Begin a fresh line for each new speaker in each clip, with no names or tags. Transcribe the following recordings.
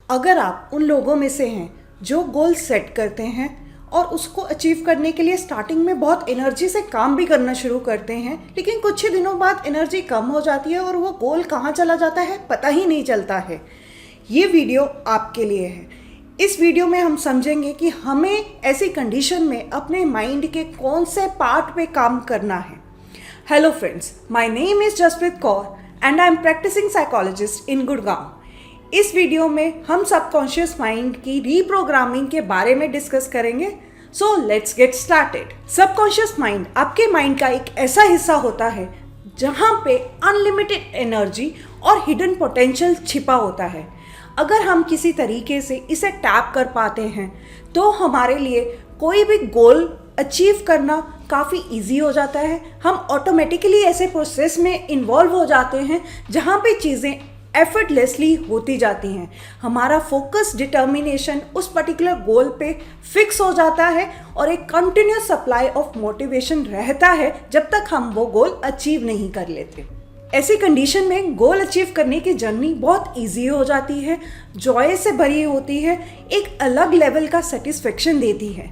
अगर आप उन लोगों में से हैं जो गोल सेट करते हैं और उसको अचीव करने के लिए स्टार्टिंग में बहुत एनर्जी से काम भी करना शुरू करते हैं, लेकिन कुछ ही दिनों बाद एनर्जी कम हो जाती है और वो गोल कहाँ चला जाता है पता ही नहीं चलता है, ये वीडियो आपके लिए है। इस वीडियो में हम समझेंगे कि हमें ऐसी कंडीशन में अपने माइंड के कौन से पार्ट पे काम करना है। Hello friends, my name is Jaspreet Kaur and I am practising psychologist in Gurgaon. इस वीडियो में हम सबकॉन्शियस माइंड की रीप्रोग्रामिंग के बारे में डिस्कस करेंगे। So let's get started. Subconscious mind आपके माइंड का एक ऐसा हिस्सा होता है जहाँ पे अनलिमिटेड एनर्जी और हिडन पोटेंशियल छिपा होता है। अगर हम किसी तरीके से इसे टैप कर पाते हैं तो हमारे लिए कोई भी गोल अचीव करना काफ़ी इजी हो जाता है। हम ऑटोमेटिकली ऐसे प्रोसेस में इन्वॉल्व हो जाते हैं जहाँ पे चीज़ें एफर्टलेसली होती जाती हैं। हमारा फोकस, डिटर्मिनेशन उस पर्टिकुलर गोल पे फिक्स हो जाता है और एक कंटिन्यूस सप्लाई ऑफ मोटिवेशन रहता है जब तक हम वो गोल अचीव नहीं कर लेते। ऐसी कंडीशन में गोल अचीव करने की जर्नी बहुत इजी हो जाती है, जॉय से भरी होती है, एक अलग लेवल का सेटिस्फेक्शन देती है।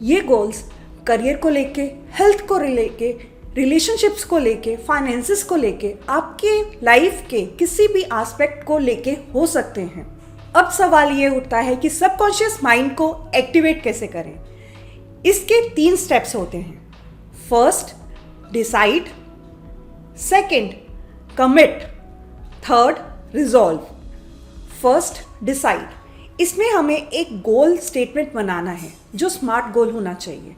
ये गोल्स करियर को लेके, हेल्थ को लेके, रिलेशनशिप्स को लेके, फाइनेंसेस को लेके, आपके लाइफ के किसी भी एस्पेक्ट को लेके हो सकते हैं। अब सवाल ये उठता है कि सबकॉन्शियस माइंड को एक्टिवेट कैसे करें। इसके 3 स्टेप्स होते हैं। First, decide. Second, commit. Third, resolve. First, decide. इसमें हमें एक गोल स्टेटमेंट बनाना है जो स्मार्ट गोल होना चाहिए।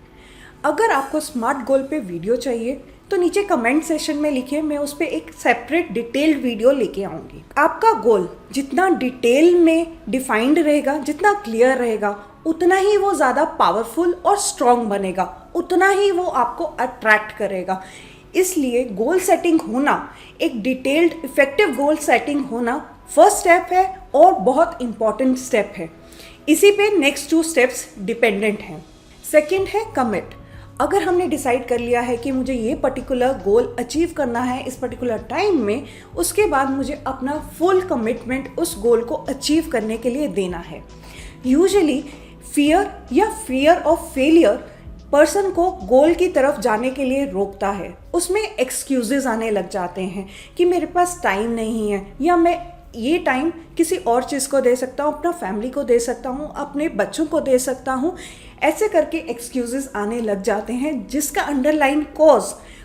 अगर आपको स्मार्ट गोल पे वीडियो चाहिए तो नीचे कमेंट सेशन में लिखिए, मैं उस पर एक सेपरेट डिटेल्ड वीडियो लेके आऊँगी। आपका गोल जितना डिटेल में डिफाइंड रहेगा, जितना क्लियर रहेगा, उतना ही वो ज़्यादा पावरफुल और स्ट्रॉन्ग बनेगा, उतना ही वो आपको अट्रैक्ट करेगा। इसलिए गोल सेटिंग होना, एक डिटेल्ड इफेक्टिव गोल सेटिंग होना फर्स्ट स्टेप है और बहुत इंपॉर्टेंट स्टेप है। इसी पे नेक्स्ट 2 स्टेप्स डिपेंडेंट हैं। सेकंड है कमिट। अगर हमने डिसाइड कर लिया है कि मुझे ये पर्टिकुलर गोल अचीव करना है इस पर्टिकुलर टाइम में, उसके बाद मुझे अपना फुल कमिटमेंट उस गोल को अचीव करने के लिए देना है। Usually fear of failure person को गोल की तरफ जाने के लिए रोकता है। उसमें एक्सक्यूजेस आने लग जाते हैं कि मेरे पास टाइम नहीं है, या मैं ये टाइम किसी और चीज़ को दे सकता हूँ, अपना फैमिली को दे सकता हूँ, अपने बच्चों को दे सकता हूँ। ऐसे करके एक्सक्यूजेस आने लग जाते हैं जिसका अंडरलाइन कॉज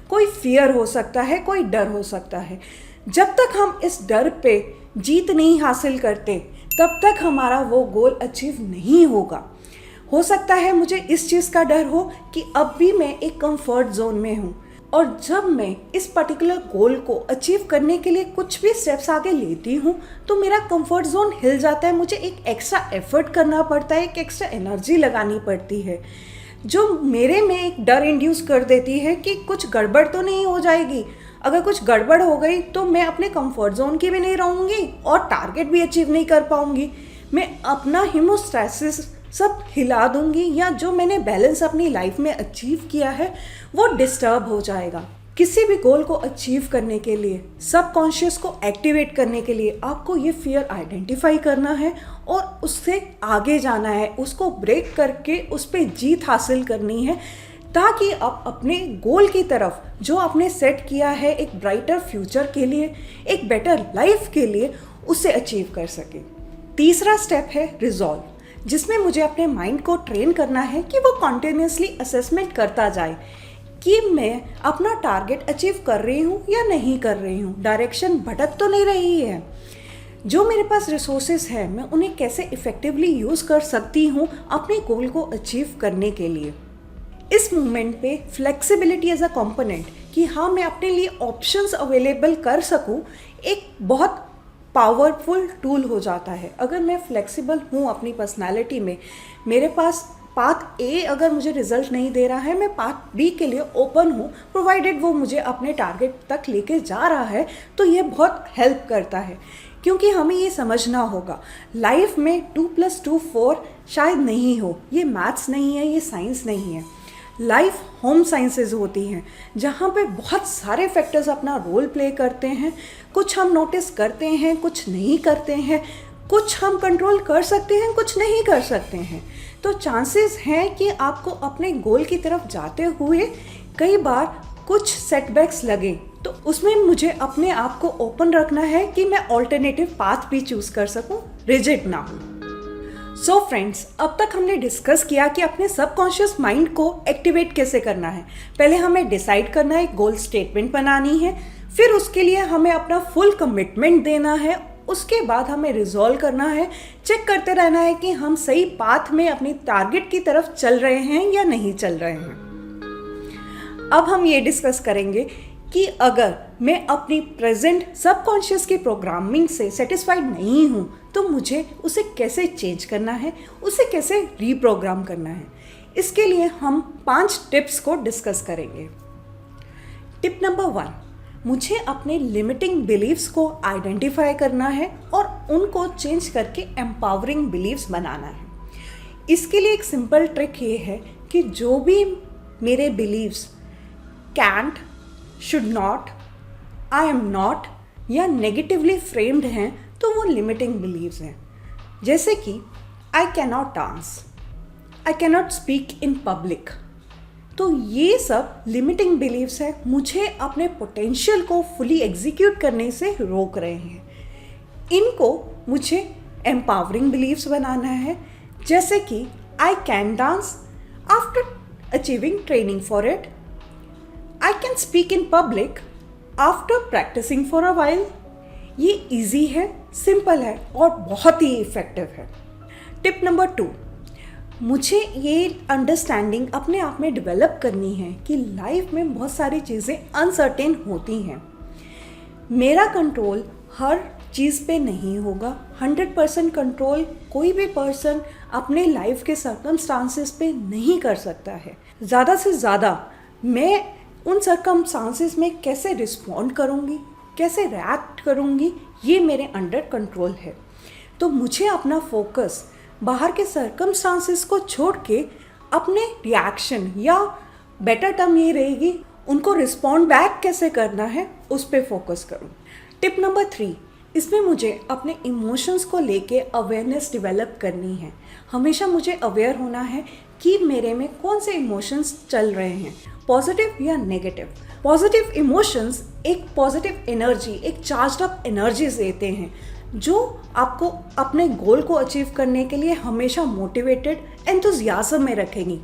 कोई फियर हो सकता है, कोई डर हो सकता है। जब तक हम इस डर पे जीत नहीं हासिल करते तब तक हमारा वो गोल अचीव नहीं होगा। हो सकता है मुझे इस चीज़ का डर हो कि अब भी मैं एक कंफर्ट जोन में हूँ और जब मैं इस पर्टिकुलर गोल को अचीव करने के लिए कुछ भी स्टेप्स आगे लेती हूँ तो मेरा कंफर्ट जोन हिल जाता है, मुझे एक एक्स्ट्रा एफर्ट करना पड़ता है, एक एक्स्ट्रा एनर्जी लगानी पड़ती है जो मेरे में एक डर इंड्यूस कर देती है कि कुछ गड़बड़ तो नहीं हो जाएगी। अगर कुछ गड़बड़ हो गई तो मैं अपने कंफर्ट जोन की भी नहीं रहूँगी और टारगेट भी अचीव नहीं कर पाऊँगी। मैं अपना हीमोस्टैसिस सब हिला दूंगी, या जो मैंने बैलेंस अपनी लाइफ में अचीव किया है वो डिस्टर्ब हो जाएगा। किसी भी गोल को अचीव करने के लिए, सबकॉन्शियस को एक्टिवेट करने के लिए आपको ये फियर आइडेंटिफाई करना है और उससे आगे जाना है, उसको ब्रेक करके उस पर जीत हासिल करनी है ताकि आप अपने गोल की तरफ जो आपने सेट किया है एक ब्राइटर फ्यूचर के लिए, एक बेटर लाइफ के लिए, उसे अचीव कर सके। तीसरा स्टेप है रिजॉल्व, जिसमें मुझे अपने माइंड को ट्रेन करना है कि वो कॉन्टिन्यूसली असेसमेंट करता जाए कि मैं अपना टारगेट अचीव कर रही हूँ या नहीं कर रही हूँ, डायरेक्शन भटक तो नहीं रही है, जो मेरे पास रिसोर्सेज हैं मैं उन्हें कैसे इफ़ेक्टिवली यूज़ कर सकती हूँ अपने गोल को अचीव करने के लिए। इस मूवमेंट पे फ्लेक्सिबिलिटी एज अ कंपोनेंट, कि हाँ मैं अपने लिए ऑप्शंस अवेलेबल कर सकूँ, एक बहुत पावरफुल टूल हो जाता है। अगर मैं फ्लेक्सिबल हूँ अपनी पर्सनालिटी में, मेरे पास पाथ ए अगर मुझे रिजल्ट नहीं दे रहा है, मैं पाथ बी के लिए ओपन हूँ, प्रोवाइडेड वो मुझे अपने टारगेट तक लेके जा रहा है, तो ये बहुत हेल्प करता है। क्योंकि हमें ये समझना होगा लाइफ में 2+2 4 शायद नहीं हो, ये मैथ्स नहीं है, ये साइंस नहीं है। लाइफ होम साइंसेज होती हैं जहाँ पे बहुत सारे फैक्टर्स अपना रोल प्ले करते हैं। कुछ हम नोटिस करते हैं, कुछ नहीं करते हैं, कुछ हम कंट्रोल कर सकते हैं, कुछ नहीं कर सकते हैं। तो चांसेस हैं कि आपको अपने गोल की तरफ जाते हुए कई बार कुछ सेटबैक्स लगे, तो उसमें मुझे अपने आप को ओपन रखना है कि मैं ऑल्टरनेटिव पाथ भी चूज़ कर सकूं, रिजिड ना हूं। सो फ्रेंड्स, अब तक हमने डिस्कस किया कि अपने सबकॉन्शियस माइंड को एक्टिवेट कैसे करना है। पहले हमें डिसाइड करना है, गोल स्टेटमेंट बनानी है, फिर उसके लिए हमें अपना फुल कमिटमेंट देना है, उसके बाद हमें रिजॉल्व करना है, चेक करते रहना है कि हम सही पाथ में अपनी टारगेट की तरफ चल रहे हैं या नहीं चल रहे हैं। अब हम ये डिस्कस करेंगे कि अगर मैं अपनी प्रेजेंट सबकॉन्शियस की प्रोग्रामिंग से सेटिस्फाइड नहीं हूँ तो मुझे उसे कैसे चेंज करना है, उसे कैसे रीप्रोग्राम करना है। इसके लिए हम 5 टिप्स को डिस्कस करेंगे। टिप नंबर 1, मुझे अपने लिमिटिंग बिलीव्स को आइडेंटिफाई करना है और उनको चेंज करके एम्पावरिंग बिलीव्स बनाना है। इसके लिए एक सिंपल ट्रिक ये है कि जो भी मेरे beliefs can't, should not, I am not या नेगेटिवली फ्रेम्ड हैं तो वो लिमिटिंग बिलीव्स हैं। जैसे कि I cannot dance, I cannot speak in public. तो ये सब लिमिटिंग बिलीव्स हैं, मुझे अपने पोटेंशियल को फुली एग्जीक्यूट करने से रोक रहे हैं। इनको मुझे एम्पावरिंग बिलीव्स बनाना है, जैसे कि I can dance after achieving training for it, I can speak in public after practicing for a while। ये इजी है, सिंपल है और बहुत ही इफ़ेक्टिव है। टिप नंबर 2, मुझे ये अंडरस्टैंडिंग अपने आप में डेवलप करनी है कि लाइफ में बहुत सारी चीज़ें अनसर्टेन होती हैं। मेरा कंट्रोल हर चीज़ पे नहीं होगा। 100% कंट्रोल कोई भी पर्सन अपने लाइफ के सर्कमस्टांसेस पे नहीं कर सकता है। ज़्यादा से ज़्यादा मैं उन सर्कमस्टांसेस में कैसे रिस्पॉन्ड करूँगी, कैसे रिएक्ट करूँगी, ये मेरे अंडर कंट्रोल है। तो मुझे अपना फोकस बाहर के सर्कमस्टांसेस को छोड़ के अपने रिएक्शन, या बेटर टर्म ये रहेगी उनको रिस्पॉन्ड बैक कैसे करना है, उस पर फोकस करूँ। टिप नंबर 3, इसमें मुझे अपने इमोशंस को लेके अवेयरनेस डेवलप करनी है। हमेशा मुझे अवेयर होना है कि मेरे में कौन से इमोशंस चल रहे हैं, पॉजिटिव या नेगेटिव। पॉजिटिव इमोशंस एक पॉजिटिव एनर्जी, एक चार्ज्ड अप एनर्जी देते हैं जो आपको अपने गोल को अचीव करने के लिए हमेशा मोटिवेटेड, एंथुजियाज्म में रखेंगी।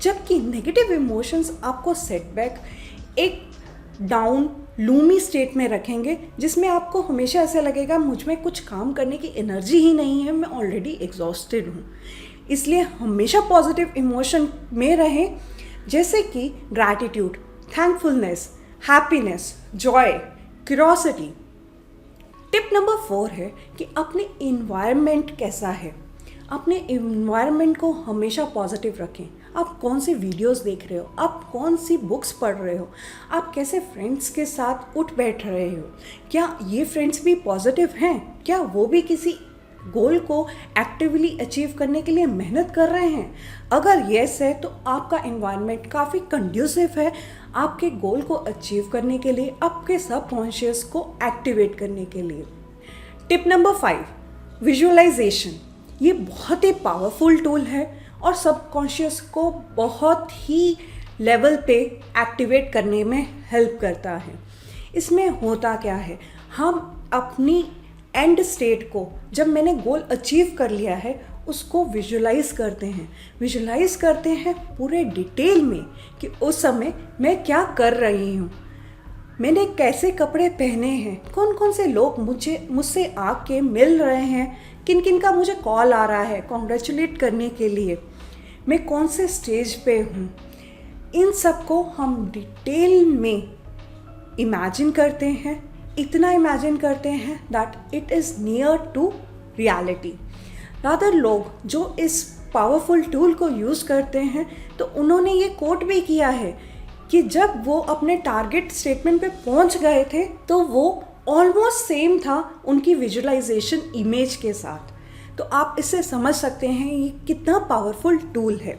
जबकि नेगेटिव इमोशंस आपको सेटबैक, एक डाउन लूमी स्टेट में रखेंगे, जिसमें आपको हमेशा ऐसा लगेगा मुझ में कुछ काम करने की एनर्जी ही नहीं है, मैं ऑलरेडी एग्जॉस्टेड हूँ। इसलिए हमेशा पॉजिटिव इमोशन में रहें, जैसे कि gratitude, thankfulness, happiness, Joy, curiosity. Tip number 4 है कि अपने इन्वायरमेंट कैसा है। अपने इन्वायरमेंट को हमेशा पॉजिटिव रखें। आप कौन सी वीडियोस देख रहे हो, आप कौन सी बुक्स पढ़ रहे हो, आप कैसे फ्रेंड्स के साथ उठ बैठ रहे हो, क्या ये फ्रेंड्स भी पॉजिटिव हैं, क्या वो भी किसी गोल को एक्टिवली अचीव करने के लिए मेहनत कर रहे हैं। अगर येस है तो आपका इन्वायरमेंट काफ़ी कंड्यूसिव है आपके गोल को अचीव करने के लिए, आपके सबकॉन्शियस को एक्टिवेट करने के लिए। Tip number 5, visualisation. ये बहुत ही पावरफुल टूल है और सबकॉन्शियस को बहुत ही लेवल पे एक्टिवेट करने में हेल्प करता है। इसमें होता क्या है, हम अपनी एंड स्टेट को, जब मैंने गोल अचीव कर लिया है, उसको विजुलाइज करते हैं पूरे डिटेल में कि उस समय मैं क्या कर रही हूँ, मैंने कैसे कपड़े पहने हैं, कौन कौन से लोग मुझसे आके मिल रहे हैं, किन किन का मुझे कॉल आ रहा है कॉन्ग्रेचुलेट करने के लिए, मैं कौन से स्टेज पे हूँ। इन सब को हम डिटेल में इमेजिन करते हैं, इतना इमेजिन करते हैं that it is near to reality. Rather लोग जो इस पावरफुल टूल को यूज़ करते हैं, तो उन्होंने ये कोट भी किया है कि जब वो अपने टारगेट स्टेटमेंट पे पहुंच गए थे तो वो ऑलमोस्ट सेम था उनकी विजुअलाइजेशन इमेज के साथ। तो आप इससे समझ सकते हैं ये कितना पावरफुल टूल है।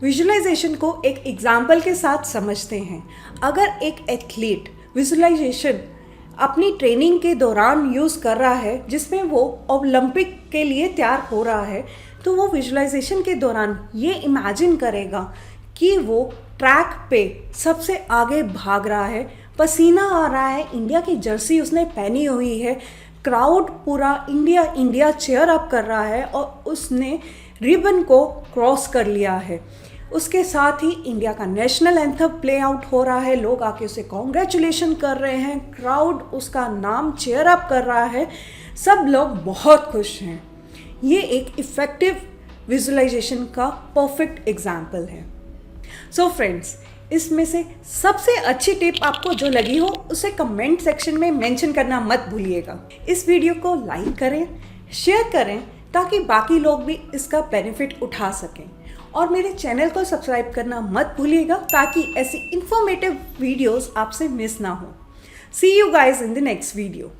विजुअलाइजेशन को एक एग्जाम्पल के साथ समझते हैं। अगर एक एथलीट विजुअलाइजेशन अपनी ट्रेनिंग के दौरान यूज़ कर रहा है, जिसमें वो ओलंपिक के लिए तैयार हो रहा है, तो वो विजुअलाइजेशन के दौरान ये इमेजिन करेगा कि वो ट्रैक पे सबसे आगे भाग रहा है, पसीना आ रहा है, इंडिया की जर्सी उसने पहनी हुई है, क्राउड पूरा इंडिया इंडिया चीयर अप कर रहा है और उसने रिबन को क्रॉस कर लिया है। उसके साथ ही इंडिया का नेशनल एंथम प्ले आउट हो रहा है, लोग आके उसे कॉन्ग्रेचुलेशन कर रहे हैं, क्राउड उसका नाम चीयर अप कर रहा है, सब लोग बहुत खुश हैं। ये एक इफ़ेक्टिव विजुअलाइजेशन का परफेक्ट एग्जाम्पल है। सो फ्रेंड्स, इसमें से सबसे अच्छी टिप आपको जो लगी हो उसे कमेंट सेक्शन में मेंशन करना मत भूलिएगा। इस वीडियो को लाइक करें, शेयर करें ताकि बाकी लोग भी इसका बेनिफिट उठा सकें, और मेरे चैनल को सब्सक्राइब करना मत भूलिएगा ताकि ऐसी इंफॉर्मेटिव वीडियोस आपसे मिस ना हो। See you guys in the next video.